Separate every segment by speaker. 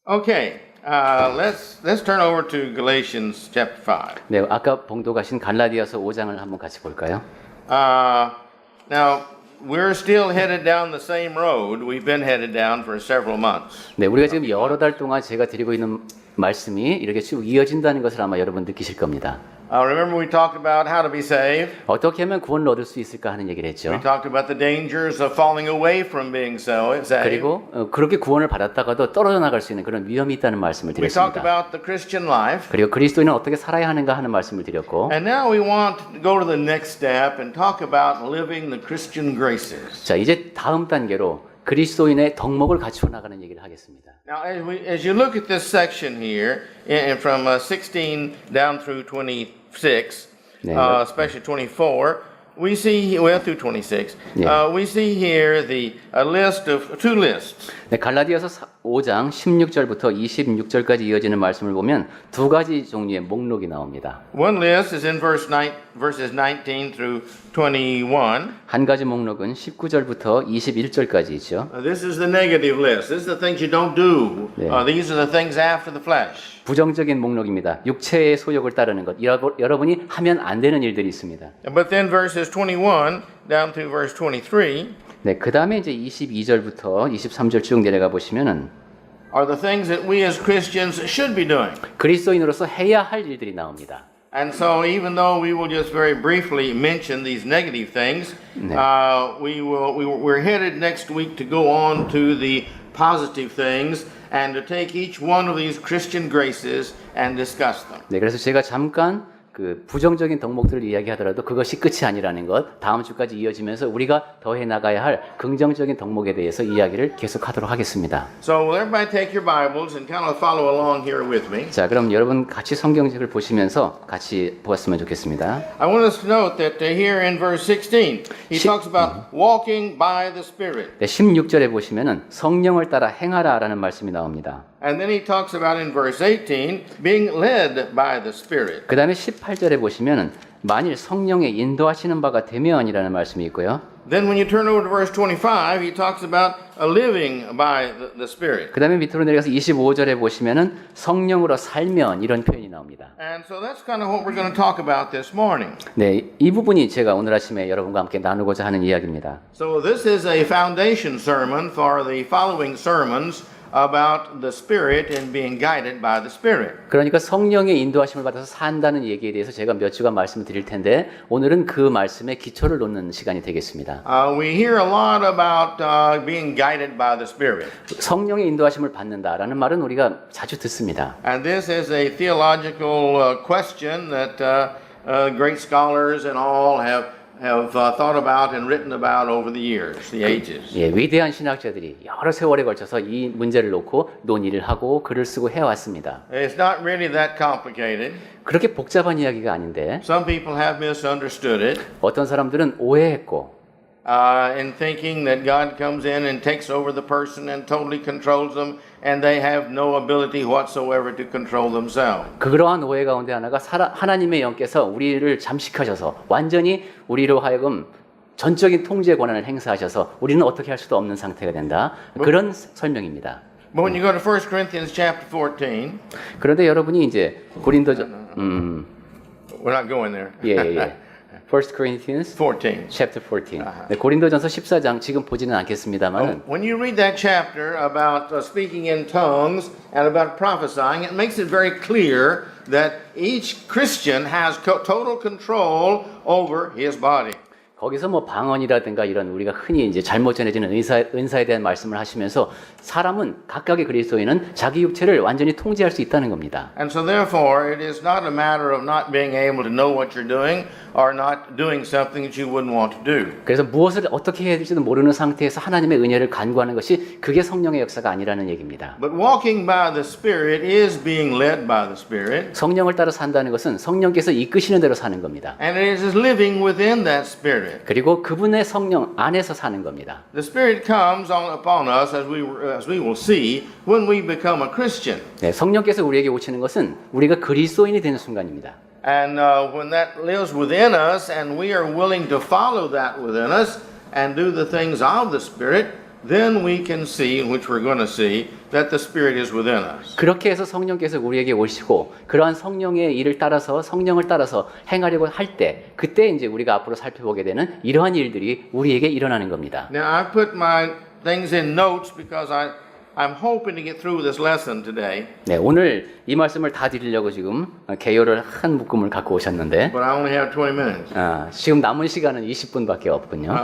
Speaker 1: Okay, let's turn over to Galatians chapter 5.
Speaker 2: 네, 아까 봉독하신 갈라디아서 5장을 한번 같이 볼까요?
Speaker 1: Now, we're still headed down the same road we've been headed down for several months.
Speaker 2: 네, 우리가 지금 여러 달 동안 제가 드리고 있는 말씀이 이렇게 쭉 이어진다는 것을 아마 여러분 느끼실 겁니다.
Speaker 1: Remember we talked about how to be saved.
Speaker 2: 어떻게 하면 구원을 얻을 수 있을까 하는 얘기를 했죠.
Speaker 1: We talked about the dangers of falling away from being saved.
Speaker 2: 그리고 그렇게 구원을 받았다가도 떨어져 나갈 수 있는 그런 위험이 있다는 말씀을
Speaker 1: We talked
Speaker 2: 드렸습니다.
Speaker 1: about the Christian life.
Speaker 2: 그리고 그리스도인은 어떻게 살아야 하는가 하는 말씀을 드렸고,
Speaker 1: And now we want to go to the next step and talk about living the Christian graces.
Speaker 2: 자, 이제 다음 단계로 그리스도인의 덕목을 갖추어 나가는 얘기를 하겠습니다.
Speaker 1: Now, as you look at this section here, from 16 down through 26, especially 24, we see through 26. We see here a list of two lists.
Speaker 2: 네, 갈라디아서 5장 16절부터 26절까지 이어지는 말씀을 보면 두 가지 종류의 목록이 나옵니다.
Speaker 1: One list is in verses 19 through 21.
Speaker 2: 한 가지 목록은 19절부터 21절까지 있죠.
Speaker 1: This is the negative list. This is the things you don't do. These are the things after the flesh.
Speaker 2: 부정적인 목록입니다. 육체의 소욕을 따르는 것. 여러분이 하면 안 되는 일들이 있습니다.
Speaker 1: But then verses 21 down through verse 23
Speaker 2: 네, 그다음에 이제 22절부터 23절 쭉 내려가 보시면은
Speaker 1: are the things that we as Christians should be doing.
Speaker 2: 그리스도인으로서 해야 할 일들이 나옵니다.
Speaker 1: And so even though we will just very briefly mention these negative things, we're headed next week to go on to the positive things and to take each one of these Christian graces and discuss them.
Speaker 2: 네, 그래서 제가 잠깐 그 부정적인 덕목들을 이야기하더라도 그것이 끝이 아니라는 것, 다음 주까지 이어지면서 우리가 더해 나가야 할 긍정적인 덕목에 대해서 이야기를 계속하도록 하겠습니다.
Speaker 1: So will everybody take your Bibles and kind of follow along here with me?
Speaker 2: 자, 그럼 여러분 같이 성경책을 보시면서 같이 보았으면 좋겠습니다.
Speaker 1: I want us to note that here in verse 16, he talks about walking by the Spirit.
Speaker 2: 네, 16절에 보시면은 성령을 따라 행하라라는 말씀이 나옵니다.
Speaker 1: And then he talks about in verse 18 being led by the Spirit.
Speaker 2: 그 다음에 18절에 보시면은 만일 성령의 인도하시는 바가 되면이라는 말씀이 있고요.
Speaker 1: Then when you turn over to verse 25, he talks about living by the Spirit.
Speaker 2: 그 다음에 밑으로 내려가서 25절에 보시면은 성령으로 살면 이런 표현이 나옵니다.
Speaker 1: And so that's kind of what we're going to talk about this morning.
Speaker 2: 네, 이 부분이 제가 오늘 아침에 여러분과 함께 나누고자 하는 이야기입니다.
Speaker 1: So this is a foundation sermon for the following sermons about the Spirit and being guided by the Spirit.
Speaker 2: 그러니까 성령의 인도하심을 받아서 산다는 얘기에 대해서 제가 몇 주간 말씀을 드릴 텐데 오늘은 그 말씀에 기초를 놓는 시간이 되겠습니다.
Speaker 1: We hear a lot about being guided by the Spirit.
Speaker 2: 성령의 인도하심을 받는다라는 말은 우리가 자주 듣습니다.
Speaker 1: And this is a theological question that great scholars and all have thought about and written about over the years, the ages.
Speaker 2: 예, 위대한 신학자들이 여러 세월에 걸쳐서 이 문제를 놓고 논의를 하고 글을 쓰고 해왔습니다.
Speaker 1: It's not really that complicated.
Speaker 2: 그렇게 복잡한 이야기가 아닌데
Speaker 1: Some people have misunderstood it
Speaker 2: 어떤 사람들은 오해했고
Speaker 1: in thinking that God comes in and takes over the person and totally controls them and they have no ability whatsoever to control themselves.
Speaker 2: 그러한 오해 가운데 하나가 하나님의 영께서 우리를 잠식하셔서 완전히 우리로 하여금 전적인 통제 권한을 행사하셔서 우리는 어떻게 할 수도 없는 상태가 된다. 그런 설명입니다.
Speaker 1: But when you go to 1 Corinthians chapter 14,
Speaker 2: 그런데 여러분이 이제 고린도전
Speaker 1: we're not going there.
Speaker 2: 예. 1 Corinthians
Speaker 1: 14.
Speaker 2: chapter 14. 네, 고린도전서 14장 지금 보지는 않겠습니다만은
Speaker 1: When you read that chapter about speaking in tongues and about prophesying, it makes it very clear that each Christian has total control over his body.
Speaker 2: 거기서 뭐 방언이라든가 이런 우리가 흔히 이제 잘못 전해지는 은사에 대한 말씀을 하시면서 사람은 각각의 그리스도인은 자기 육체를 완전히 통제할 수 있다는 겁니다.
Speaker 1: And so therefore it is not a matter of not being able to know what you're doing or not doing something that you wouldn't want to do.
Speaker 2: 그래서 무엇을 어떻게 해야 될지도 모르는 상태에서 하나님의 은혜를 간구하는 것이 그게 성령의 역사가 아니라는 얘기입니다.
Speaker 1: But walking by the Spirit is being led by the Spirit.
Speaker 2: 성령을 따라 산다는 것은 성령께서 이끄시는 대로 사는 겁니다.
Speaker 1: And it is living within that Spirit.
Speaker 2: 그리고 그분의 성령 안에서 사는 겁니다.
Speaker 1: The Spirit comes upon us as we will see when we become a Christian.
Speaker 2: 네, 성령께서 우리에게 오시는 것은 우리가 그리스도인이 되는 순간입니다.
Speaker 1: And when that lives within us and we are willing to follow that within us and do the things of the Spirit, then we can see, which we're going to see, that the Spirit is within us.
Speaker 2: 그렇게 해서 성령께서 우리에게 오시고 그러한 성령의 일을 따라서 성령을 따라서 행하려고 할 때 그때 이제 우리가 앞으로 살펴보게 되는 이러한 일들이 우리에게 일어나는 겁니다.
Speaker 1: Now, I put my things in notes because I'm hoping to get through this lesson today,
Speaker 2: 네, 오늘 이 말씀을 다 드리려고 지금 개요를 한 묶음을 갖고 오셨는데
Speaker 1: but I only have 20 minutes.
Speaker 2: 지금 남은 시간은 20분밖에 없군요.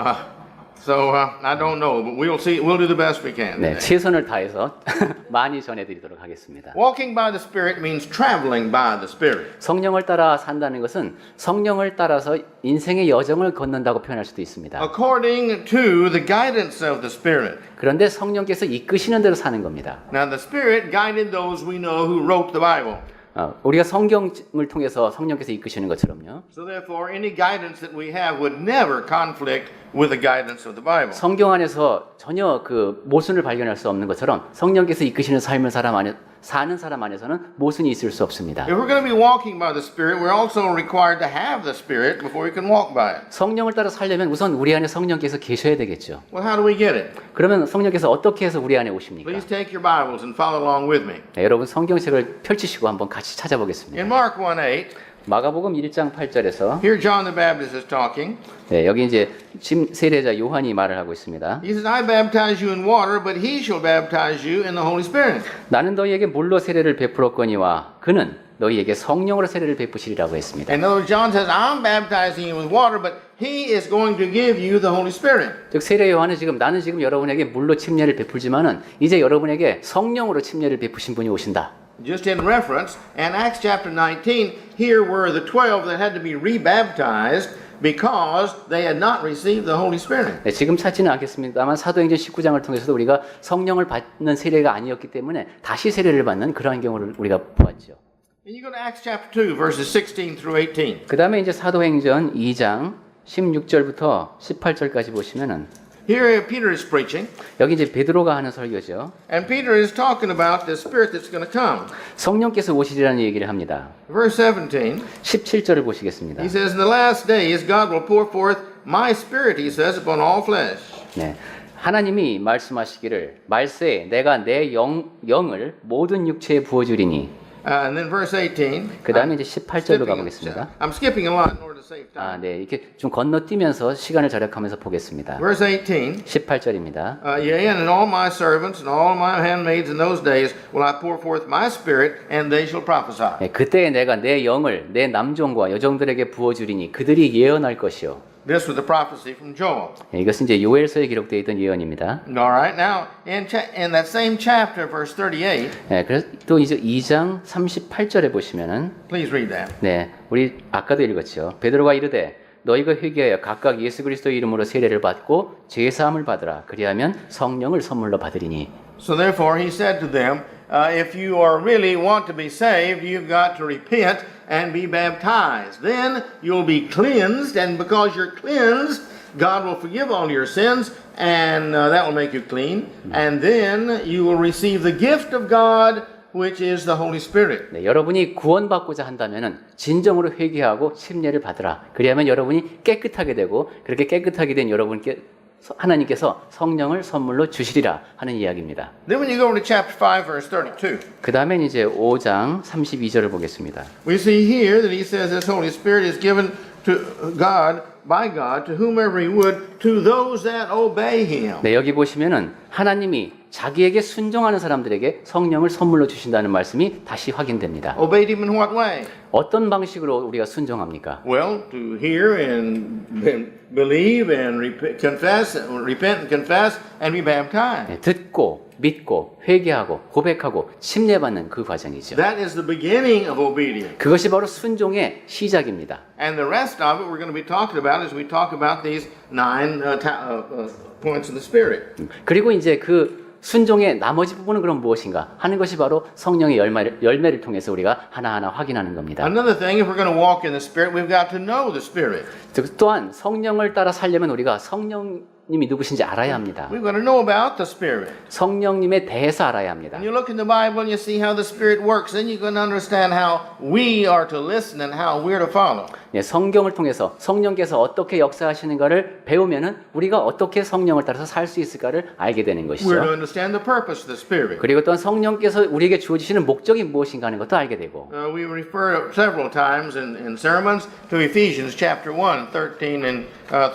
Speaker 1: So I don't know, but we'll see. We'll do the best we can.
Speaker 2: 네,
Speaker 1: today.
Speaker 2: 최선을 다해서 많이 전해드리도록 하겠습니다.
Speaker 1: Walking by the Spirit means traveling by the Spirit.
Speaker 2: 성령을 따라 산다는 것은 성령을 따라서 인생의 여정을 걷는다고 표현할 수도 있습니다.
Speaker 1: According to the guidance of the Spirit.
Speaker 2: 그런데 성령께서 이끄시는 대로 사는 겁니다.
Speaker 1: Now, the Spirit guided those we know who wrote the Bible.
Speaker 2: 우리가 성경을 통해서 성령께서 이끄시는 것처럼요.
Speaker 1: So therefore, any guidance that we have would never conflict with the guidance of the Bible.
Speaker 2: 성경 안에서 전혀 그 모순을 발견할 수 없는 것처럼 성령께서 이끄시는 삶을 사는 사람 안에서는 모순이 있을 수 없습니다.
Speaker 1: If we're going to be walking by the Spirit, we're also required to have the Spirit before we can walk by it.
Speaker 2: 성령을 따라 살려면 우선 우리 안에 성령께서 계셔야 되겠죠.
Speaker 1: Well, how do we get it?
Speaker 2: 그러면 성령께서 어떻게 해서 우리 안에 오십니까?
Speaker 1: Please take your Bibles and follow along with me.
Speaker 2: 네, 여러분 성경책을 펼치시고 한번 같이 찾아보겠습니다.
Speaker 1: In Mark 1:8,
Speaker 2: 마가복음 1장 8절에서
Speaker 1: here John the Baptist is talking.
Speaker 2: 네, 여기 이제 세례자 요한이 말을 하고 있습니다.
Speaker 1: He says, I baptize you in water, but he shall baptize you in the Holy Spirit.
Speaker 2: 나는 너희에게 물로 세례를 베풀었거니와 그는 너희에게 성령으로 세례를 베푸시리라고 했습니다.
Speaker 1: In other words, John says, I'm baptizing you with water, but he is going to give you the Holy Spirit.
Speaker 2: 즉 세례 요한은 나는 지금 여러분에게 물로 침례를 베풀지만은 이제 여러분에게 성령으로 침례를 베푸신 분이 오신다.
Speaker 1: Just in reference, in Acts chapter 19, here were the 12 that had to be rebaptized because they had not received the Holy Spirit.
Speaker 2: 네, 지금 찾지는 않겠습니다만 사도행전 19장을 통해서도 우리가 성령을 받는 세례가 아니었기 때문에 다시 세례를 받는 그러한 경우를 우리가 보았죠.
Speaker 1: And you go to Acts chapter 2, verses 16 through 18.
Speaker 2: 그 다음에 이제 사도행전 2장 16절부터 18절까지 보시면은
Speaker 1: Here Peter is preaching,
Speaker 2: 여기 이제 베드로가 하는 설교죠.
Speaker 1: and Peter is talking about the Spirit that's going to come.
Speaker 2: 성령께서 오시리라는 얘기를 합니다.
Speaker 1: Verse 17,
Speaker 2: 17절을 보시겠습니다.
Speaker 1: he says, In the last days God will pour forth my Spirit, he says, upon all flesh.
Speaker 2: 네. 하나님이 말씀하시기를 말세 내가 내 영을 모든 육체에 부어주리니
Speaker 1: And then verse 18.
Speaker 2: 그 다음에 이제 18절로 가보겠습니다.
Speaker 1: I'm skipping a lot in order to save time.
Speaker 2: 네, 이렇게 좀 건너뛰면서 시간을 절약하면서 보겠습니다.
Speaker 1: Verse 18.
Speaker 2: 18절입니다.
Speaker 1: Yea, and in all my servants and all my handmaids in those days will I pour forth my Spirit, and they shall prophesy.
Speaker 2: 네, 그때 내가 내 영을 내 남종과 여종들에게 부어주리니 그들이 예언할 것이요.
Speaker 1: This was the prophecy from Joel.
Speaker 2: 네, 이것은 이제 요엘서에 기록되어 있던 예언입니다.
Speaker 1: All right, now in that same chapter, verse 38.
Speaker 2: 네, 그래서 또 이제 2장 38절에 보시면은
Speaker 1: Please read that.
Speaker 2: 네, 우리 아까도 읽었죠. 베드로가 이르되 너희가 회개하여 각각 예수 그리스도의 이름으로 세례를 받고 죄 사함을 받으라. 그리하면 성령을 선물로 받으리니.
Speaker 1: So therefore, he said to them, if you are really want to be saved, you've got to repent and be baptized. Then you'll be cleansed, and because you're cleansed, God will forgive all your sins, and that will make you clean. And then you will receive the gift of God, which is the Holy Spirit.
Speaker 2: 네, 여러분이 구원받고자 한다면은 진정으로 회개하고 침례를 받으라. 그리하면 여러분이 깨끗하게 되고 그렇게 깨끗하게 된 여러분께 하나님께서 성령을 선물로 주시리라 하는 이야기입니다.
Speaker 1: Then when you go into chapter 5, verse 32,
Speaker 2: 그 다음엔 이제 5장 32절을 보겠습니다.
Speaker 1: we see here that he says this Holy Spirit is given to God, by God, to whomever he would, to those that obey him.
Speaker 2: 네, 여기 보시면은 하나님이 자기에게 순종하는 사람들에게 성령을 선물로 주신다는 말씀이 다시 확인됩니다.
Speaker 1: Obeyed him in what way?
Speaker 2: 어떤 방식으로 우리가 순종합니까?
Speaker 1: Well, to hear and believe and repent and confess and be baptized.
Speaker 2: 네, 듣고 믿고 회개하고 고백하고 침례받는 그 과정이죠.
Speaker 1: That is the beginning of obedience.
Speaker 2: 그것이 바로 순종의 시작입니다.
Speaker 1: And the rest of it we're going to be talking about as we talk about these 9 points of the Spirit.
Speaker 2: 그리고 이제 그 순종의 나머지 부분은 그럼 무엇인가 하는 것이 바로 성령의 열매를 통해서 우리가 하나하나 확인하는 겁니다.
Speaker 1: Another thing, if we're going to walk in the Spirit, we've got to know the Spirit.
Speaker 2: 또한 성령을 따라 살려면 우리가 성령님이 누구신지 알아야 합니다.
Speaker 1: We've got to know about the Spirit.
Speaker 2: 성령님에 대해서 알아야 합니다.
Speaker 1: When you look in the Bible and you see how the Spirit works, then you can understand how we are to listen and how we're to follow.
Speaker 2: 네, 성경을 통해서 성령께서 어떻게 역사하시는가를 배우면은 우리가 어떻게 성령을 따라서 살 수 있을까를 알게 되는
Speaker 1: We're
Speaker 2: 것이죠.
Speaker 1: to understand the purpose of the Spirit.
Speaker 2: 그리고 또한 성령께서 우리에게 주어지시는 목적이 무엇인가 하는 것도 알게 되고
Speaker 1: We refer several times in sermons to Ephesians chapter 1, 13 and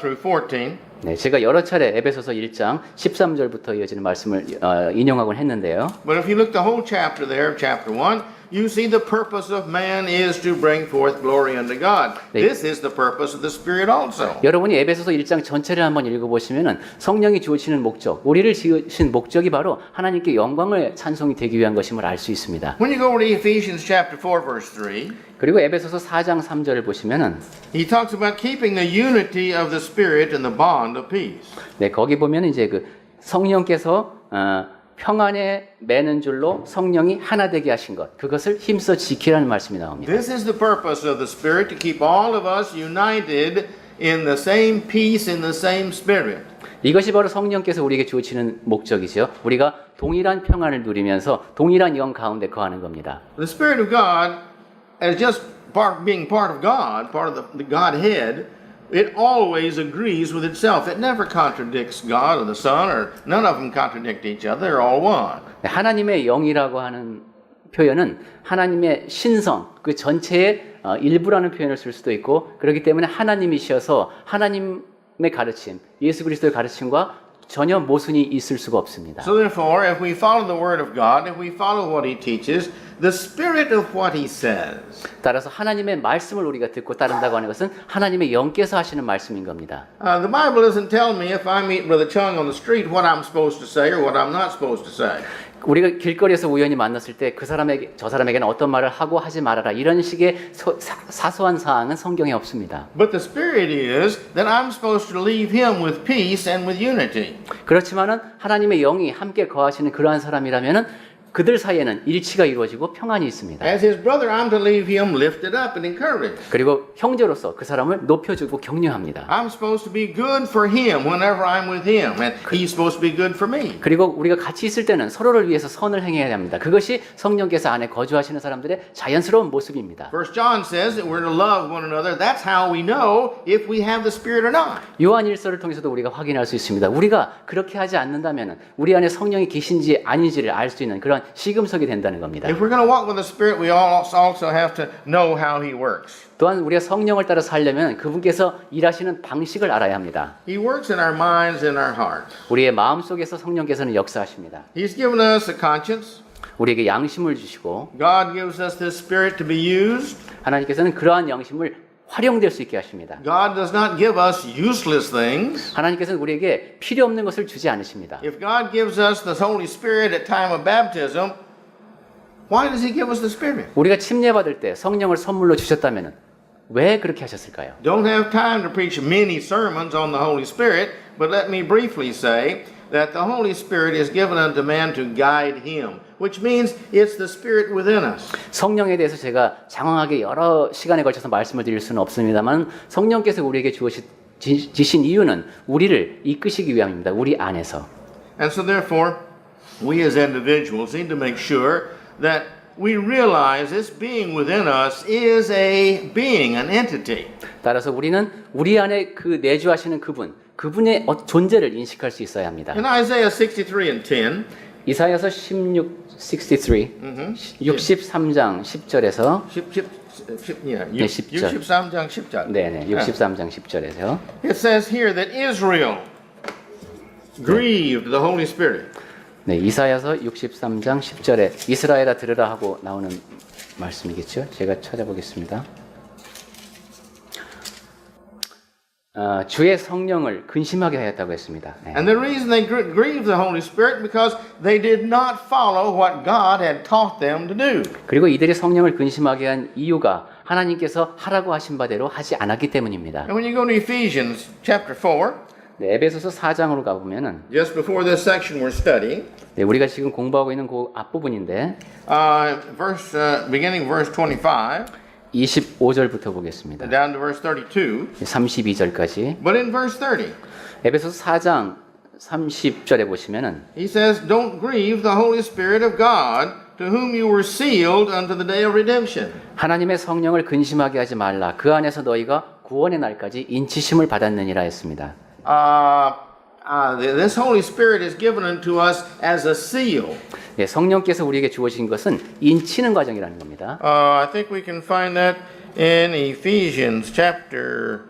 Speaker 1: through 14.
Speaker 2: 네, 제가 여러 차례 에베소서 1장 13절부터 이어지는 말씀을 인용하곤 했는데요.
Speaker 1: But if you look the whole chapter there, chapter 1, you see the purpose of man is to bring forth glory unto God. This is the purpose of the Spirit also.
Speaker 2: 여러분이 에베소서 1장 전체를 한번 읽어보시면은 성령이 주어지는 목적, 우리를 지으신 목적이 바로 하나님께 영광을 찬송이 되기 위한 것임을 알 수 있습니다.
Speaker 1: When you go to Ephesians chapter 4, verse 3,
Speaker 2: 그리고 에베소서 4장 3절을 보시면은
Speaker 1: he talks about keeping the unity of the Spirit in the bond of peace.
Speaker 2: 네, 거기 보면 이제 그 성령께서 평안에 매는 줄로 성령이 하나 되게 하신 것, 그것을 힘써 지키라는 말씀이 나옵니다.
Speaker 1: This is the purpose of the Spirit, to keep all of us united in the same peace, in the same Spirit.
Speaker 2: 이것이 바로 성령께서 우리에게 주어지는 목적이죠. 우리가 동일한 평안을 누리면서 동일한 영 가운데 거하는 겁니다.
Speaker 1: The Spirit of God, as just being part of God, part of the Godhead, it always agrees with itself. It never contradicts God or the Son, or none of them contradict each other. They're all one.
Speaker 2: 하나님의 영이라고 하는 표현은 하나님의 신성, 그 전체의 일부라는 표현을 쓸 수도 있고 그렇기 때문에 하나님이셔서 하나님의 가르침, 예수 그리스도의 가르침과 전혀 모순이 있을 수가 없습니다.
Speaker 1: So therefore, if we follow the Word of God, if we follow what He teaches, the spirit of what He says,
Speaker 2: 따라서 하나님의 말씀을 우리가 듣고 따른다고 하는 것은 하나님의 영께서 하시는 말씀인 겁니다.
Speaker 1: the Bible doesn't tell me if I meet Brother Chung on the street what I'm supposed to say or what I'm not supposed to say.
Speaker 2: 우리가 길거리에서 우연히 만났을 때 그 사람에게 저 사람에게는 어떤 말을 하고 하지 말아라 이런 식의 사소한 사항은 성경에 없습니다.
Speaker 1: But the spirit is that I'm supposed to leave him with peace and with unity.
Speaker 2: 그렇지만은 하나님의 영이 함께 거하시는 그러한 사람이라면은 그들 사이에는 일치가 이루어지고 평안이 있습니다.
Speaker 1: As his brother, I'm to leave him lifted up and encouraged.
Speaker 2: 그리고 형제로서 그 사람을 높여주고 격려합니다.
Speaker 1: I'm supposed to be good for him whenever I'm with him, and he's supposed to be good for me.
Speaker 2: 그리고 우리가 같이 있을 때는 서로를 위해서 선을 행해야 합니다. 그것이 성령께서 안에 거주하시는 사람들의 자연스러운 모습입니다.
Speaker 1: First John says that we're to love one another. That's how we know if we have the Spirit or not.
Speaker 2: 요한 1서를 통해서도 우리가 확인할 수 있습니다. 우리가 그렇게 하지 않는다면 우리 안에 성령이 계신지 아닌지를 알 수 있는 그런 시금석이 된다는 겁니다.
Speaker 1: If we're going to walk with the Spirit, we also have to know how He works.
Speaker 2: 또한 우리가 성령을 따라 살려면 그분께서 일하시는 방식을 알아야 합니다.
Speaker 1: He works in our minds and our hearts.
Speaker 2: 우리의 마음속에서 성령께서는 역사하십니다.
Speaker 1: He's given us a conscience.
Speaker 2: 우리에게 양심을 주시고
Speaker 1: God gives us this Spirit to be used.
Speaker 2: 하나님께서는 그러한 양심을 활용될 수 있게 하십니다.
Speaker 1: God does not give us useless things.
Speaker 2: 하나님께서는 우리에게 필요 없는 것을 주지 않으십니다.
Speaker 1: If God gives us the Holy Spirit at time of baptism, why does He give us the Spirit?
Speaker 2: 우리가 침례받을 때 성령을 선물로 주셨다면 왜 그렇게 하셨을까요?
Speaker 1: Don't have time to preach many sermons on the Holy Spirit, but let me briefly say that the Holy Spirit is given unto man to guide him, which means it's the Spirit within us.
Speaker 2: 성령에 대해서 제가 장황하게 여러 시간에 걸쳐서 말씀을 드릴 수는 없습니다만 성령께서 우리에게 주신 이유는 우리를 이끄시기 위함입니다. 우리 안에서.
Speaker 1: And so therefore, we as individuals need to make sure that we realize this being within us is a being, an entity.
Speaker 2: 따라서 우리는 우리 안에 그 내주하시는 그분의 존재를 인식할 수 있어야 합니다.
Speaker 1: In Isaiah 63 and 10,
Speaker 2: 이사야서 63장 10절에서
Speaker 1: 63장 10절.
Speaker 2: 네네 63장 10절에서
Speaker 1: It says here that Israel grieved the Holy Spirit.
Speaker 2: 네, 이사야서 63장 10절에 이스라엘아 들으라 하고 나오는 말씀이겠죠? 제가 찾아보겠습니다. 주의 성령을 근심하게 하였다고 했습니다. 네.
Speaker 1: And the reason they grieved the Holy Spirit because they did not follow what God had taught them to do.
Speaker 2: 그리고 이들이 성령을 근심하게 한 이유가 하나님께서 하라고 하신 바대로 하지 않았기 때문입니다.
Speaker 1: And when you go to Ephesians chapter 4,
Speaker 2: 네, 에베소서 4장으로 가보면은
Speaker 1: just before this section we're studying,
Speaker 2: 네, 우리가 지금 공부하고 있는 그 앞부분인데
Speaker 1: beginning verse 25
Speaker 2: 25절부터 보겠습니다.
Speaker 1: down to verse 32.
Speaker 2: 32절까지.
Speaker 1: But in verse 30,
Speaker 2: 에베소서 4장 30절에 보시면은
Speaker 1: he says, "Don't grieve the Holy Spirit of God, to whom you were sealed unto the day of redemption.
Speaker 2: 하나님의 성령을 근심하게 하지 말라. 그 안에서 너희가 구원의 날까지 인치심을 받았느니라 했습니다.
Speaker 1: This Holy Spirit is given unto us as a seal.
Speaker 2: 네, 성령께서 우리에게 주어진 것은 인치는 과정이라는 겁니다.
Speaker 1: I think we can find that in Ephesians chapter,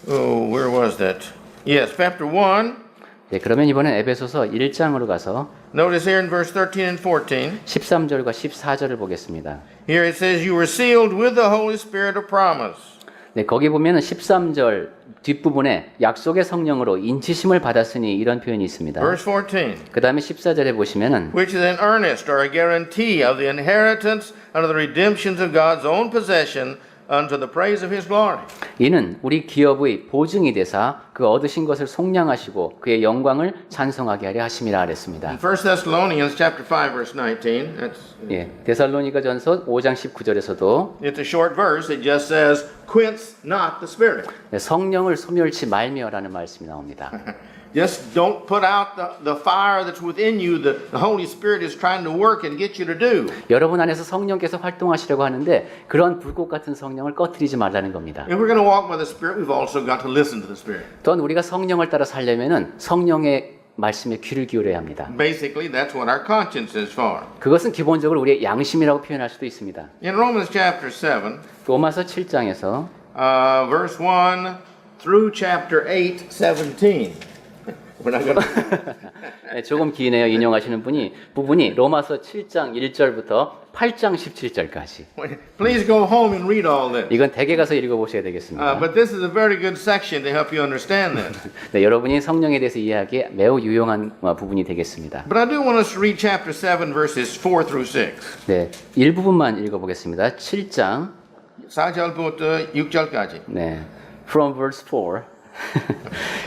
Speaker 1: where was that? Yes, chapter 1.
Speaker 2: 네, 그러면 이번엔 에베소서 1장으로 가서
Speaker 1: Notice here in verse 13 and 14.
Speaker 2: 13절과 14절을 보겠습니다.
Speaker 1: Here it says, you were sealed with the Holy Spirit of promise.
Speaker 2: 네, 거기 보면은 13절 뒷부분에 약속의 성령으로 인치심을 받았으니 이런 표현이 있습니다.
Speaker 1: Verse 14.
Speaker 2: 그 다음에 14절에 보시면은
Speaker 1: Which is an earnest or a guarantee of the inheritance under the redemptions of God's own possession unto the praise of his glory.
Speaker 2: 이는 우리 기업의 보증이 되사 그 얻으신 것을 속량하시고 그의 영광을 찬송하게 하려 하심이라 그랬습니다.
Speaker 1: In 1 Thessalonians chapter 5 verse 19,
Speaker 2: 예, 데살로니가전서 5장 19절에서도
Speaker 1: it's a short verse. It just says, quench not the spirit.
Speaker 2: 성령을 소멸치 말미어라는 말씀이 나옵니다.
Speaker 1: Just don't put out the fire that's within you. The Holy Spirit is trying to work and get you to do.
Speaker 2: 여러분 안에서 성령께서 활동하시려고 하는데 그런 불꽃 같은 성령을 꺼트리지 말라는 겁니다.
Speaker 1: If we're going to walk by the Spirit, we've also got to listen to the Spirit.
Speaker 2: 또한 우리가 성령을 따라 살려면은 성령의 말씀에 귀를 기울여야 합니다.
Speaker 1: Basically, that's what our conscience is for.
Speaker 2: 그것은 기본적으로 우리의 양심이라고 표현할 수도 있습니다.
Speaker 1: In Romans chapter 7,
Speaker 2: 로마서 7장에서
Speaker 1: verse 1 through chapter 8, 17. We're not going to...
Speaker 2: 네, 조금 기네요. 인용하시는 부분이 로마서 7장 1절부터 8장 17절까지.
Speaker 1: Please go home and read all this.
Speaker 2: 이건 댁에 가서 읽어보셔야 되겠습니다.
Speaker 1: But this is a very good section to help you understand this.
Speaker 2: 네, 여러분이 성령에 대해서 이해하기에 매우 유용한 부분이 되겠습니다.
Speaker 1: But I do want us to read chapter 7, verses 4 through 6.
Speaker 2: 네, 일부분만 읽어보겠습니다. 7장
Speaker 1: 4절부터 6절까지.
Speaker 2: 네, from verse 4.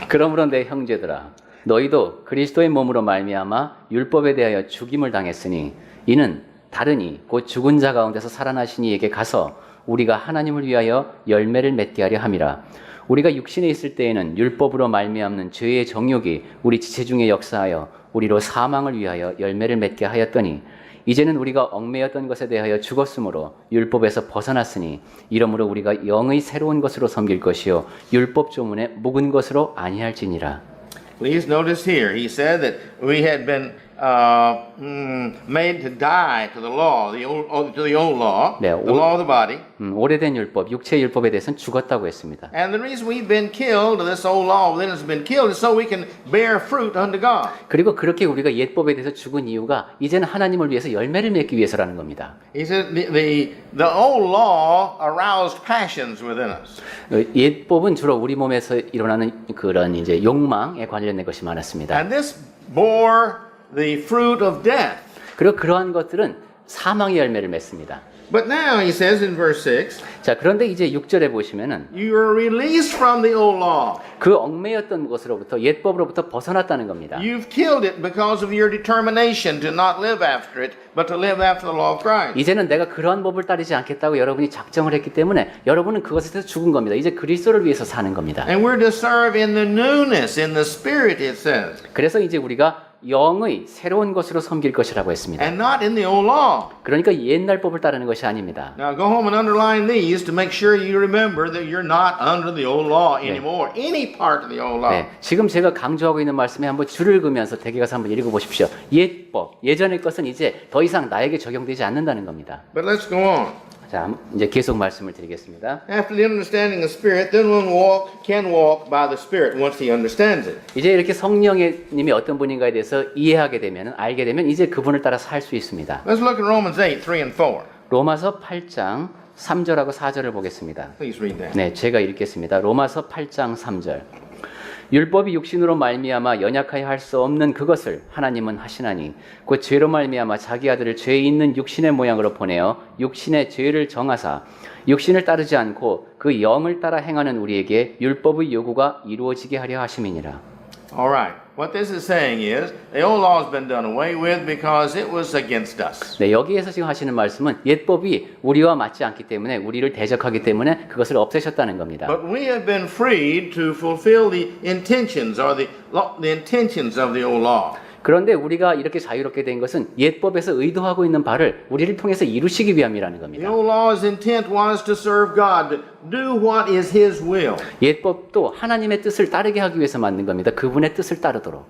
Speaker 2: 그러므로 내 형제들아 너희도 그리스도의 몸으로 말미암아 율법에 대하여 죽임을 당했으니 이는 다르니 곧 죽은 자 가운데서 살아나신 이에게 가서 우리가 하나님을 위하여 열매를 맺게 하려 함이라. 우리가 육신에 있을 때에는 율법으로 말미암는 죄의 정욕이 우리 지체 중에 역사하여 우리로 사망을 위하여 열매를 맺게 하였더니 이제는 우리가 얽매였던 것에 대하여 죽었으므로 율법에서 벗어났으니 이러므로 우리가 영의 새로운 것으로 섬길 것이요 율법 조문에 묵은 것으로 아니할지니라.
Speaker 1: Please notice here, he said that we had been made to die to the law, to the old law,
Speaker 2: 네,
Speaker 1: the law of the body.
Speaker 2: 오래된 율법, 육체의 율법에 대해서는 죽었다고 했습니다.
Speaker 1: And the reason we've been killed, this old law within us has been killed, is so we can bear fruit unto God.
Speaker 2: 그리고 그렇게 우리가 옛법에 대해서 죽은 이유가 이제는 하나님을 위해서 열매를 맺기 위해서라는 겁니다.
Speaker 1: He said the old law aroused passions within us.
Speaker 2: 옛법은 주로 우리 몸에서 일어나는 그런 이제 욕망에 관련된 것이 많았습니다.
Speaker 1: And this bore the fruit of death.
Speaker 2: 그리고 그러한 것들은 사망의 열매를 맺습니다.
Speaker 1: But now he says in verse 6,
Speaker 2: 자, 그런데 이제 6절에 보시면은
Speaker 1: you are released from the old law.
Speaker 2: 그 얽매였던 것으로부터 옛법으로부터 벗어났다는 겁니다.
Speaker 1: You've killed it because of your determination to not live after it, but to live after the law of Christ.
Speaker 2: 이제는 내가 그러한 법을 따르지 않겠다고 여러분이 작정을 했기 때문에 여러분은 그것에 대해서 죽은 겁니다. 이제 그리스도를 위해서 사는 겁니다.
Speaker 1: And we're to serve in the newness, in the spirit, it says,
Speaker 2: 그래서 이제 우리가 영의 새로운 것으로 섬길 것이라고 했습니다.
Speaker 1: and not in the old law.
Speaker 2: 그러니까 옛날 법을 따르는 것이 아닙니다.
Speaker 1: Now go home and underline these to make sure you remember that you're not under the old law anymore. Any part of the old law.
Speaker 2: 네, 지금 제가 강조하고 있는 말씀에 한번 줄을 그으면서 댁에 가서 한번 읽어보십시오. 옛법, 예전의 것은 이제 더 이상 나에게 적용되지 않는다는 겁니다.
Speaker 1: But let's go on.
Speaker 2: 자, 이제 계속 말씀을 드리겠습니다.
Speaker 1: After the understanding of spirit, then one can walk by the spirit once he understands it.
Speaker 2: 이제 이렇게 성령님이 어떤 분인가에 대해서 이해하게 되면, 알게 되면 이제 그분을 따라 살 수 있습니다.
Speaker 1: Let's look at Romans 8, 3 and 4.
Speaker 2: 로마서 8장 3절하고 4절을 보겠습니다.
Speaker 1: Please read that.
Speaker 2: 네, 제가 읽겠습니다. 로마서 8장 3절. 율법이 육신으로 말미암아 연약하여 할 수 없는 그것을 하나님은 하시나니 곧 죄로 말미암아 자기 아들을 죄 있는 육신의 모양으로 보내어 육신의 죄를 정하사 육신을 따르지 않고 그 영을 따라 행하는 우리에게 율법의 요구가 이루어지게 하려 하심이니라.
Speaker 1: All right. What this is saying is the old law has been done away with because it was against us.
Speaker 2: 네, 여기에서 지금 하시는 말씀은 옛법이 우리와 맞지 않기 때문에 우리를 대적하기 때문에 그것을 없애셨다는 겁니다.
Speaker 1: But we have been freed to fulfill the intentions or the intentions of the old law.
Speaker 2: 그런데 우리가 이렇게 자유롭게 된 것은 옛법에서 의도하고 있는 바를 우리를 통해서 이루시기 위함이라는
Speaker 1: The
Speaker 2: 겁니다.
Speaker 1: old law's intent was to serve God, to do what is His will.
Speaker 2: 옛법도 하나님의 뜻을 따르게 하기 위해서 만든 겁니다. 그분의 뜻을 따르도록.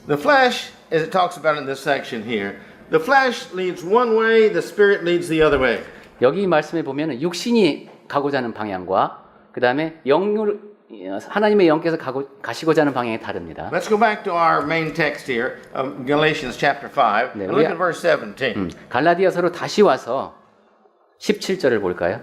Speaker 1: The flesh, as it talks about in this section here, the flesh leads one way, the spirit leads the other way.
Speaker 2: 여기 말씀에 보면 육신이 가고자 하는 방향과 그 다음에 하나님의 영께서 가시고자 하는 방향이 다릅니다.
Speaker 1: Let's go back to our main text here, Galatians chapter 5,
Speaker 2: 네,
Speaker 1: and look at verse 17.
Speaker 2: 갈라디아서로 다시 와서 17절을 볼까요?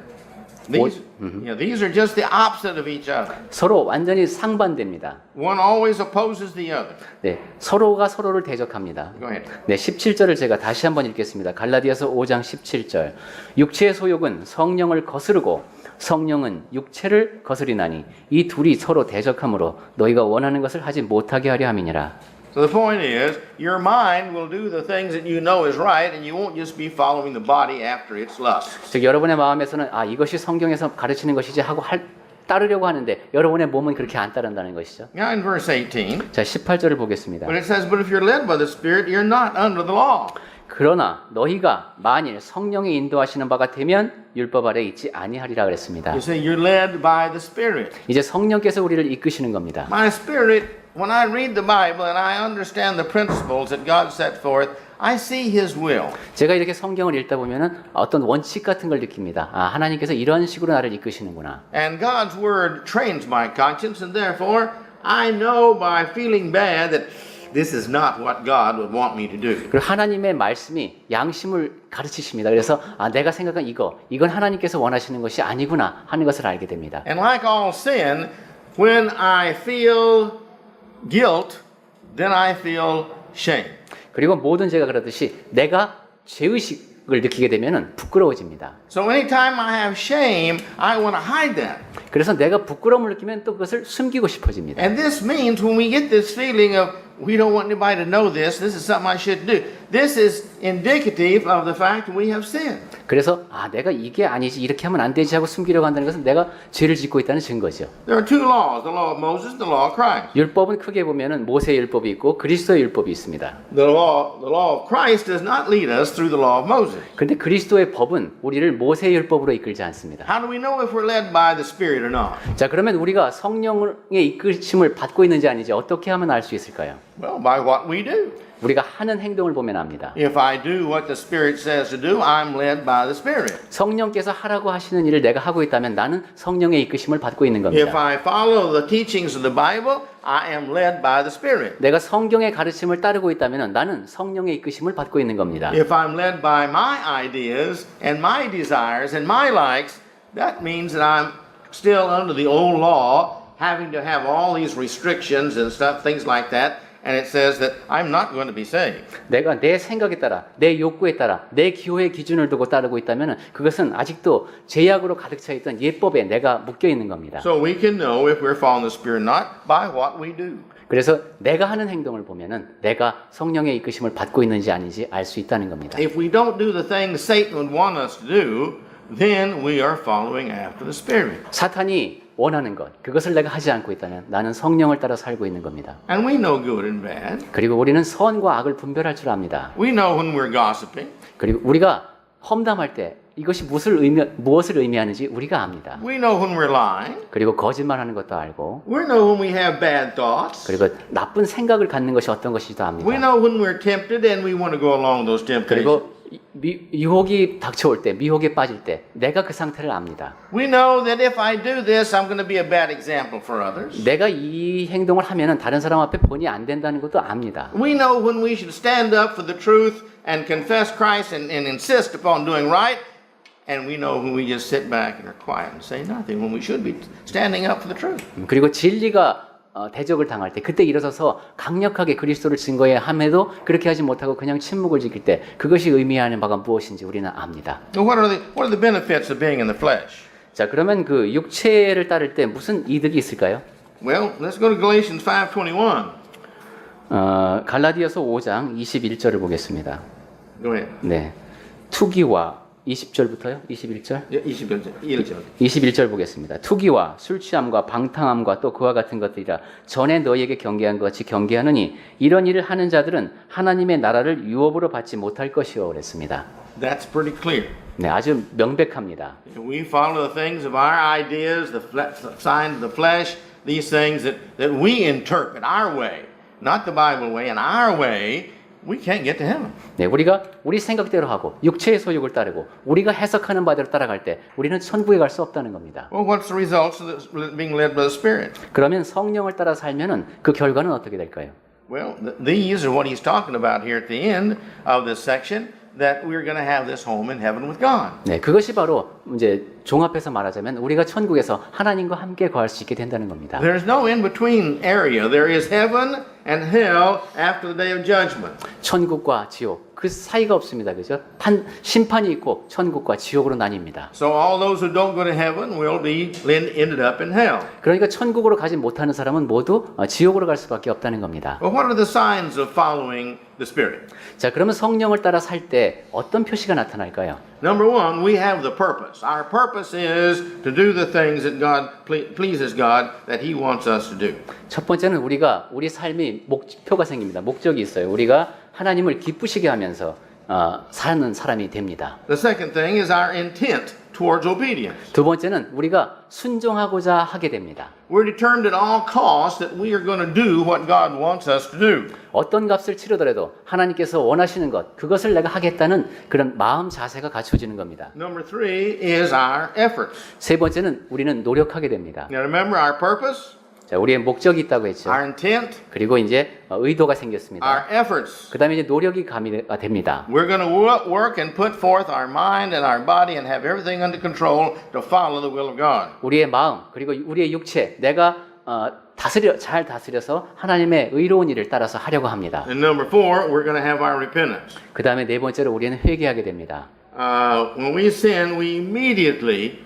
Speaker 1: These are just the opposite of each other.
Speaker 2: 서로 완전히 상반됩니다.
Speaker 1: One always opposes the other.
Speaker 2: 네, 서로가 서로를 대적합니다.
Speaker 1: Go ahead.
Speaker 2: 네, 17절을 제가 다시 한번 읽겠습니다. 갈라디아서 5장 17절. 육체의 소욕은 성령을 거스르고 성령은 육체를 거스리나니 이 둘이 서로 대적하므로 너희가 원하는 것을 하지 못하게 하려 함이니라.
Speaker 1: So the point is, your mind will do the things that you know is right, and you won't just be following the body after its lust.
Speaker 2: 즉 여러분의 마음에서는 이것이 성경에서 가르치는 것이지 하고 따르려고 하는데 여러분의 몸은 그렇게 안 따른다는 것이죠.
Speaker 1: Now in verse 18,
Speaker 2: 자, 18절을 보겠습니다.
Speaker 1: but it says, but if you're led by the Spirit, you're not under the law.
Speaker 2: 그러나 너희가 만일 성령의 인도하시는 바가 되면 율법 아래 있지 아니하리라 그랬습니다.
Speaker 1: You say you're led by the Spirit.
Speaker 2: 이제 성령께서 우리를 이끄시는 겁니다.
Speaker 1: My spirit, when I read the Bible and I understand the principles that God set forth, I see His will.
Speaker 2: 제가 이렇게 성경을 읽다 보면은 어떤 원칙 같은 걸 느낍니다. 하나님께서 이런 식으로 나를 이끄시는구나.
Speaker 1: And God's word trains my conscience, and therefore I know by feeling bad that this is not what God would want me to do.
Speaker 2: 그리고 하나님의 말씀이 양심을 가르치십니다. 그래서 내가 생각한 이건 하나님께서 원하시는 것이 아니구나 하는 것을 알게 됩니다.
Speaker 1: And like all sin, when I feel guilt, then I feel shame.
Speaker 2: 그리고 모든 죄가 그렇듯이 내가 죄의식을 느끼게 되면은 부끄러워집니다.
Speaker 1: So anytime I have shame, I want to hide that.
Speaker 2: 그래서 내가 부끄러움을 느끼면 또 그것을 숨기고 싶어집니다.
Speaker 1: And this means when we get this feeling of we don't want anybody to know this is something I should do. This is indicative of the fact that we have sinned.
Speaker 2: 그래서 내가 이게 아니지 이렇게 하면 안 되지 하고 숨기려고 한다는 것은 내가 죄를 짓고 있다는 증거죠.
Speaker 1: There are two laws, the law of Moses and the law of Christ.
Speaker 2: 율법은 크게 보면은 모세의 율법이 있고 그리스도의 율법이 있습니다.
Speaker 1: The law of Christ does not lead us through the law of Moses.
Speaker 2: 그런데 그리스도의 법은 우리를 모세의 율법으로 이끌지 않습니다.
Speaker 1: How do we know if we're led by the Spirit or not?
Speaker 2: 자, 그러면 우리가 성령의 이끄심을 받고 있는지 아닌지 어떻게 하면 알 수 있을까요?
Speaker 1: Well, by what we do.
Speaker 2: 우리가 하는 행동을 보면 압니다.
Speaker 1: If I do what the Spirit says to do, I'm led by the Spirit.
Speaker 2: 성령께서 하라고 하시는 일을 내가 하고 있다면 나는 성령의 이끄심을 받고 있는
Speaker 1: If
Speaker 2: 겁니다.
Speaker 1: I follow the teachings of the Bible, I am led by the Spirit.
Speaker 2: 내가 성경의 가르침을 따르고 있다면 나는 성령의 이끄심을 받고 있는 겁니다.
Speaker 1: If I'm led by my ideas and my desires and my likes, that means that I'm still under the old law, having to have all these restrictions and stuff, things like that. And it says that I'm not going to be saved.
Speaker 2: 내가 내 생각에 따라, 내 욕구에 따라, 내 기호의 기준을 두고 따르고 있다면 그것은 아직도 죄악으로 가득 차 있던 옛법에 내가 묶여 있는 겁니다.
Speaker 1: So we can know if we're following the Spirit or not by what we do.
Speaker 2: 그래서 내가 하는 행동을 보면은 내가 성령의 이끄심을 받고 있는지 아닌지 알 수 있다는 겁니다.
Speaker 1: If we don't do the things Satan would want us to do, then we are following after the Spirit.
Speaker 2: 사탄이 원하는 것, 그것을 내가 하지 않고 있다면 나는 성령을 따라 살고 있는 겁니다.
Speaker 1: And we know good and bad.
Speaker 2: 그리고 우리는 선과 악을 분별할 줄 압니다.
Speaker 1: We know when we're gossiping.
Speaker 2: 그리고 우리가 험담할 때 이것이 무엇을 의미하는지 우리가 압니다.
Speaker 1: We know when we're lying.
Speaker 2: 그리고 거짓말하는 것도 알고,
Speaker 1: We know when we have bad thoughts.
Speaker 2: 그리고 나쁜 생각을 갖는 것이 어떤 것이기도
Speaker 1: We
Speaker 2: 합니다.
Speaker 1: know when we're tempted and we want to go along those temptations.
Speaker 2: 그리고 유혹이 닥쳐올 때, 미혹에 빠질 때 내가 그 상태를 압니다.
Speaker 1: We know that if I do this, I'm going to be a bad example for others.
Speaker 2: 내가 이 행동을 하면은 다른 사람 앞에 본이 안 된다는 것도 압니다.
Speaker 1: We know when we should stand up for the truth and confess Christ and insist upon doing right. And we know when we just sit back and are quiet and say nothing when we should be standing up for the truth.
Speaker 2: 그리고 진리가 대적을 당할 때 그때 일어서서 강력하게 그리스도를 증거해야 함에도 그렇게 하지 못하고 그냥 침묵을 지킬 때 그것이 의미하는 바가 무엇인지 우리는 압니다.
Speaker 1: So what are the benefits of being in the flesh?
Speaker 2: 자, 그러면 그 육체를 따를 때 무슨 이득이 있을까요?
Speaker 1: Well, let's go to Galatians 5:21.
Speaker 2: 갈라디아서 5장 21절을 보겠습니다.
Speaker 1: Go ahead.
Speaker 2: 네, 투기와 20절부터요? 21절?
Speaker 1: 21절.
Speaker 2: 21절 보겠습니다. 투기와 술 취함과 방탕함과 또 그와 같은 것들이라 전에 너희에게 경계한 것 같이 경계하느니 이런 일을 하는 자들은 하나님의 나라를 유업으로 받지 못할 것이요 그랬습니다.
Speaker 1: That's pretty clear.
Speaker 2: 네, 아주 명백합니다.
Speaker 1: If we follow the things of our ideas, the signs of the flesh, these things that we interpret our way, not the Bible way, and our way, we can't get to heaven.
Speaker 2: 네, 우리가 우리 생각대로 하고 육체의 소욕을 따르고 우리가 해석하는 바대로 따라갈 때 우리는 천국에 갈 수 없다는 겁니다.
Speaker 1: Well, what's the results of being led by the Spirit?
Speaker 2: 그러면 성령을 따라 살면은 그 결과는 어떻게 될까요?
Speaker 1: Well, these are what he's talking about here at the end of this section, that we're going to have this home in heaven with God.
Speaker 2: 네, 그것이 바로 이제 종합해서 말하자면 우리가 천국에서 하나님과 함께 거할 수 있게 된다는 겁니다.
Speaker 1: There's no in-between area. There is heaven and hell after the day of judgment.
Speaker 2: 천국과 지옥 그 사이가 없습니다. 그죠? 심판이 있고 천국과 지옥으로 나뉩니다.
Speaker 1: So all those who don't go to heaven will be ended up in hell.
Speaker 2: 그러니까 천국으로 가지 못하는 사람은 모두 지옥으로 갈 수밖에 없다는 겁니다.
Speaker 1: Well, what are the signs of following the Spirit?
Speaker 2: 자, 그러면 성령을 따라 살 때 어떤 표시가 나타날까요?
Speaker 1: Number one, we have the purpose. Our purpose is to do the things that God pleases God that He wants us to do.
Speaker 2: 첫 번째는 우리 삶이 목표가 생깁니다. 목적이 있어요. 우리가 하나님을 기쁘시게 하면서 사는 사람이 됩니다.
Speaker 1: The second thing is our intent towards obedience.
Speaker 2: 두 번째는 우리가 순종하고자 하게 됩니다.
Speaker 1: We're determined at all costs that we are going to do what God wants us to do.
Speaker 2: 어떤 값을 치르더라도 하나님께서 원하시는 것, 그것을 내가 하겠다는 그런 마음 자세가 갖춰지는 겁니다.
Speaker 1: Number three is our efforts.
Speaker 2: 세 번째는 우리는 노력하게 됩니다.
Speaker 1: Now remember our purpose,
Speaker 2: 자, 우리의 목적이 있다고 했죠.
Speaker 1: our intent,
Speaker 2: 그리고 이제 의도가 생겼습니다.
Speaker 1: our efforts.
Speaker 2: 그 다음에 이제 노력이 가미가 됩니다.
Speaker 1: We're going to work and put forth our mind and our body and have everything under control to follow the will of God.
Speaker 2: 우리의 마음, 그리고 우리의 육체, 내가 잘 다스려서 하나님의 의로운 일을 따라서 하려고 합니다.
Speaker 1: And number four, we're going to have our repentance.
Speaker 2: 그 다음에 네 번째로 우리는 회개하게 됩니다.
Speaker 1: When we sin, we immediately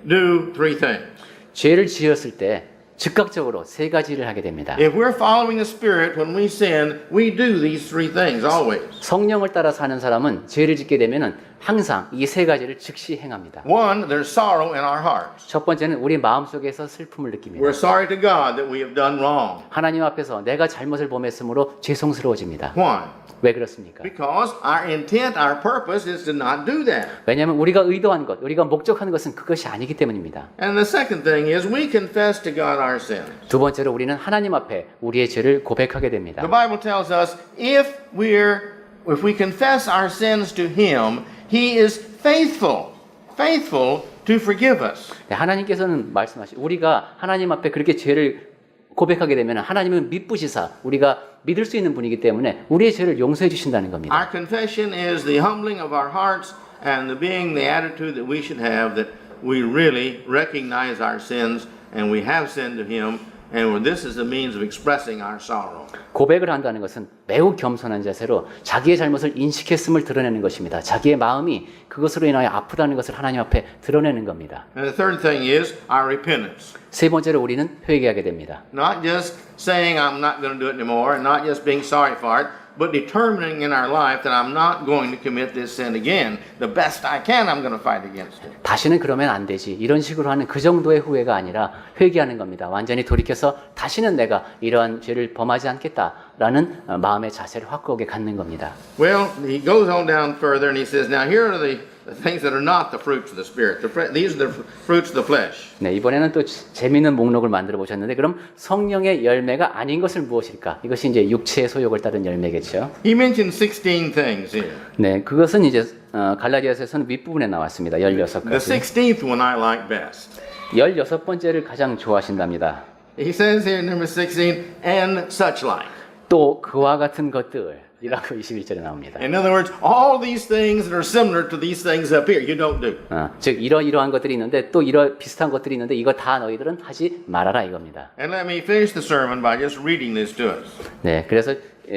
Speaker 1: do three things.
Speaker 2: 죄를 지었을 때 즉각적으로 세 가지를 하게 됩니다.
Speaker 1: If we're following the Spirit when we sin, we do these three things always.
Speaker 2: 성령을 따라 사는 사람은 죄를 짓게 되면은 항상 이 세 가지를 즉시 행합니다.
Speaker 1: One, there's sorrow in our hearts.
Speaker 2: 첫 번째는 우리 마음속에서 슬픔을 느낍니다.
Speaker 1: We're sorry to God that we have done wrong.
Speaker 2: 하나님 앞에서 내가 잘못을 범했으므로 죄송스러워집니다.
Speaker 1: Why?
Speaker 2: 왜 그렇습니까?
Speaker 1: Because our intent, our purpose is to not do that.
Speaker 2: 왜냐하면 우리가 의도한 것, 우리가 목적하는 것은 그것이 아니기 때문입니다.
Speaker 1: And the second thing is we confess to God our sins.
Speaker 2: 두 번째로 우리는 하나님 앞에 우리의 죄를 고백하게 됩니다.
Speaker 1: The Bible tells us if we confess our sins to Him, He is faithful to forgive us.
Speaker 2: 하나님께서는 말씀하시고 우리가 하나님 앞에 그렇게 죄를 고백하게 되면 하나님은 미쁘시사 우리가 믿을 수 있는 분이기 때문에 우리의 죄를 용서해 주신다는 겁니다.
Speaker 1: Our confession is the humbling of our hearts and the attitude that we should have that we really recognize our sins and we have sinned to Him and this is the means of expressing our sorrow.
Speaker 2: 고백을 한다는 것은 매우 겸손한 자세로 자기의 잘못을 인식했음을 드러내는 것입니다. 자기의 마음이 그것으로 인하여 아프다는 것을 하나님 앞에 드러내는 겁니다.
Speaker 1: And the third thing is our repentance.
Speaker 2: 세 번째로 우리는 회개하게 됩니다.
Speaker 1: Not just saying I'm not going to do it anymore and not just being sorry for it, but determining in our life that I'm not going to commit this sin again. The best I can, I'm going to fight against it.
Speaker 2: 다시는 그러면 안 되지. 이런 식으로 하는 그 정도의 후회가 아니라 회개하는 겁니다. 완전히 돌이켜서 다시는 내가 이러한 죄를 범하지 않겠다라는 마음의 자세를 확고하게 갖는 겁니다.
Speaker 1: Well, he goes on down further and he says, now here are the things that are not the fruits of the Spirit. These are the fruits of the flesh.
Speaker 2: 네, 이번에는 또 재미있는 목록을 만들어 보셨는데 그럼 성령의 열매가 아닌 것은 무엇일까? 이것이 이제 육체의 소욕을 따른 열매겠죠.
Speaker 1: He mentioned 16 things here.
Speaker 2: 네, 그것은 이제 갈라디아서에서는 윗부분에 나왔습니다.
Speaker 1: The
Speaker 2: 16가지.
Speaker 1: 16th one I like best.
Speaker 2: 16번째를 가장 좋아하신답니다.
Speaker 1: He says here in number 16, and such like.
Speaker 2: 또 그와 같은 것들이라고 21절에 나옵니다.
Speaker 1: In other words, all these things that are similar to these things up here, you don't do.
Speaker 2: 즉 이러이러한 것들이 있는데 또 비슷한 것들이 있는데 이거 다 너희들은 하지 말아라 이겁니다.
Speaker 1: And let me finish the sermon by just reading this to us.
Speaker 2: 네, 그래서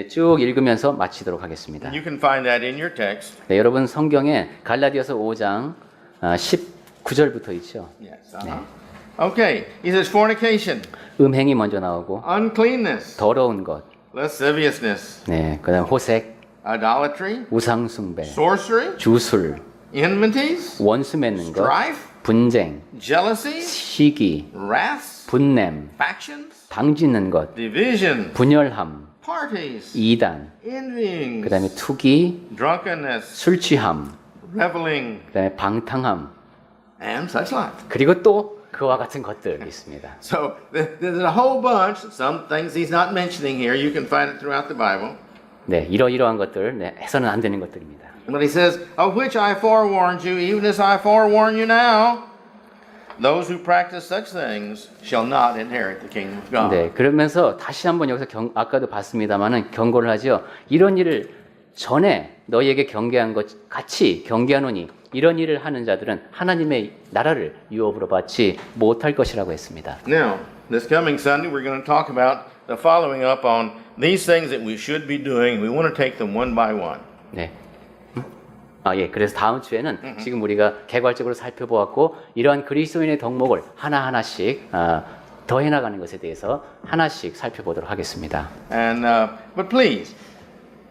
Speaker 2: 쭉 읽으면서 마치도록 하겠습니다.
Speaker 1: You can find that in your text.
Speaker 2: 네, 여러분 성경에 갈라디아서 5장 19절부터 있죠.
Speaker 1: Yes. Okay. He says fornication,
Speaker 2: 음행이 먼저 나오고
Speaker 1: uncleanness,
Speaker 2: 더러운 것,
Speaker 1: lasciviousness,
Speaker 2: 네, 그다음 호색,
Speaker 1: idolatry,
Speaker 2: 우상 숭배,
Speaker 1: sorcery,
Speaker 2: 주술,
Speaker 1: enmities,
Speaker 2: 원수 맺는 것,
Speaker 1: strife,
Speaker 2: 분쟁,
Speaker 1: jealousy,
Speaker 2: 시기,
Speaker 1: wrath,
Speaker 2: 분냄,
Speaker 1: factions,
Speaker 2: 당짓는 것,
Speaker 1: division,
Speaker 2: 분열함,
Speaker 1: parties,
Speaker 2: 이단,
Speaker 1: envyings,
Speaker 2: 그 다음에 투기,
Speaker 1: drunkenness,
Speaker 2: 술 취함,
Speaker 1: reveling,
Speaker 2: 그 다음에 방탕함,
Speaker 1: and such like.
Speaker 2: 그리고 또 그와 같은 것들이 있습니다.
Speaker 1: So there's a whole bunch. Some things he's not mentioning here. You can find it throughout the Bible.
Speaker 2: 네, 이러이러한 것들, 네, 해서는 안 되는 것들입니다.
Speaker 1: But he says, of which I forewarned you, even as I forewarn you now, those who practice such things shall not inherit the kingdom of God.
Speaker 2: 네, 그러면서 다시 한번 여기서 아까도 봤습니다만은 경고를 하죠. 이런 일을 전에 너희에게 경계한 것 같이 경계하노니 이런 일을 하는 자들은 하나님의 나라를 유업으로 받지 못할 것이라고 했습니다.
Speaker 1: Now, this coming Sunday, we're going to talk about the following up on these things that we should be doing. We want to take them one by one.
Speaker 2: 네. 예. 그래서 다음 주에는 지금 우리가 개괄적으로 살펴보았고 이러한 그리스도인의 덕목을 하나하나씩 더 해나가는 것에 대해서 하나씩 살펴보도록 하겠습니다.
Speaker 1: And but please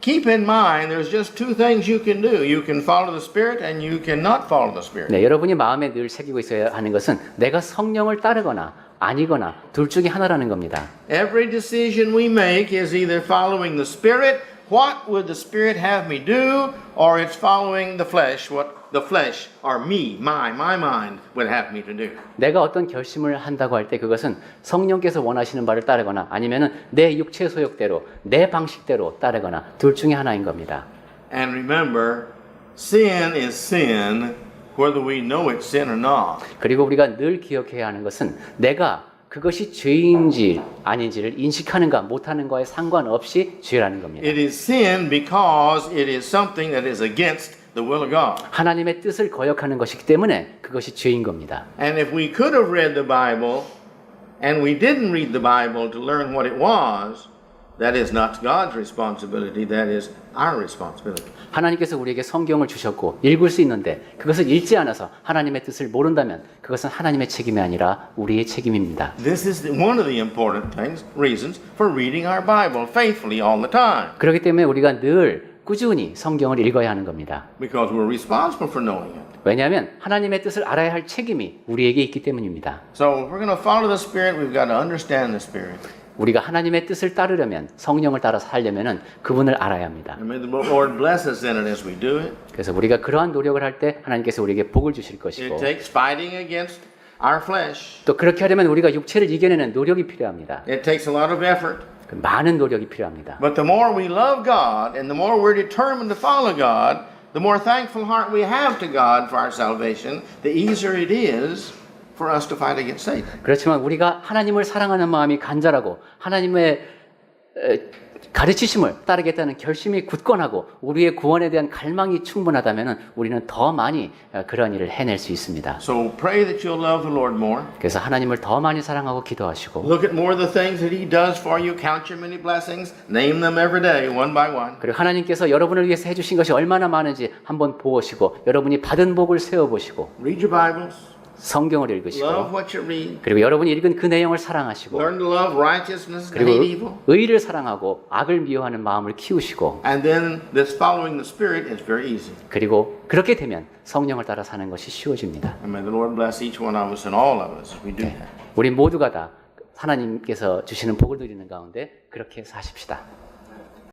Speaker 1: keep in mind, there's just two things you can do. You can follow the Spirit, and you cannot follow the Spirit.
Speaker 2: 네, 여러분이 마음에 늘 새기고 있어야 하는 것은 내가 성령을 따르거나 아니거나 둘 중에 하나라는 겁니다.
Speaker 1: Every decision we make is either following the Spirit, what would the Spirit have me do, or it's following the flesh, what the flesh or me, my mind would have me to do.
Speaker 2: 내가 어떤 결심을 한다고 할 때 그것은 성령께서 원하시는 바를 따르거나 아니면은 내 육체 소욕대로 내 방식대로 따르거나 둘 중에 하나인 겁니다.
Speaker 1: And remember, sin is sin, whether we know it's sin or not.
Speaker 2: 그리고 우리가 늘 기억해야 하는 것은 내가 그것이 죄인지 아닌지를 인식하는가 못하는가에 상관없이 죄라는 겁니다.
Speaker 1: It is sin because it is something that is against the will of God.
Speaker 2: 하나님의 뜻을 거역하는 것이기 때문에 그것이 죄인 겁니다.
Speaker 1: And if we could have read the Bible and we didn't read the Bible to learn what it was, that is not God's responsibility, that is our responsibility.
Speaker 2: 하나님께서 우리에게 성경을 주셨고 읽을 수 있는데 그것을 읽지 않아서 하나님의 뜻을 모른다면 그것은 하나님의 책임이 아니라 우리의 책임입니다.
Speaker 1: This is one of the important reasons for reading our Bible faithfully all the time.
Speaker 2: 그렇기 때문에 우리가 늘 꾸준히 성경을 읽어야 하는 겁니다.
Speaker 1: Because we're responsible for knowing it.
Speaker 2: 왜냐하면 하나님의 뜻을 알아야 할 책임이 우리에게 있기 때문입니다.
Speaker 1: So if we're going to follow the Spirit, we've got to understand the Spirit.
Speaker 2: 우리가 하나님의 뜻을 따르려면 성령을 따라 살려면은 그분을 알아야 합니다.
Speaker 1: And may the Lord bless us in it as we do it.
Speaker 2: 그래서 우리가 그러한 노력을 할 때 하나님께서 우리에게 복을 주실 것이고
Speaker 1: It takes fighting against our flesh.
Speaker 2: 또 그렇게 하려면 우리가 육체를 이겨내는 노력이 필요합니다.
Speaker 1: It takes a lot of effort.
Speaker 2: 많은 노력이 필요합니다.
Speaker 1: But the more we love God and the more we're determined to follow God, the more thankful heart we have to God for our salvation, the easier it is for us to fight against Satan.
Speaker 2: 그렇지만 우리가 하나님을 사랑하는 마음이 간절하고 하나님의 가르치심을 따르겠다는 결심이 굳건하고 우리의 구원에 대한 갈망이 충분하다면 우리는 더 많이 그런 일을 해낼 수 있습니다.
Speaker 1: So pray that you'll love the Lord more.
Speaker 2: 그래서 하나님을 더 많이 사랑하고 기도하시고
Speaker 1: Look at more of the things that He does for you. Count your many blessings. Name them every day, one by one.
Speaker 2: 그리고 하나님께서 여러분을 위해서 해주신 것이 얼마나 많은지 한번 보시고 여러분이 받은 복을 세어보시고
Speaker 1: Read your Bibles.
Speaker 2: 성경을 읽으시고
Speaker 1: Love what you read.
Speaker 2: 그리고 여러분이 읽은 그 내용을 사랑하시고
Speaker 1: Learn to love righteousness and hate evil.
Speaker 2: 그리고 의를 사랑하고 악을 미워하는 마음을 키우시고
Speaker 1: And then this following the Spirit is very easy.
Speaker 2: 그리고 그렇게 되면 성령을 따라 사는 것이 쉬워집니다.
Speaker 1: And may the Lord bless each one of us and all of us as we do that.
Speaker 2: 우리 모두가 다 하나님께서 주시는 복을 누리는 가운데 그렇게 사십시다.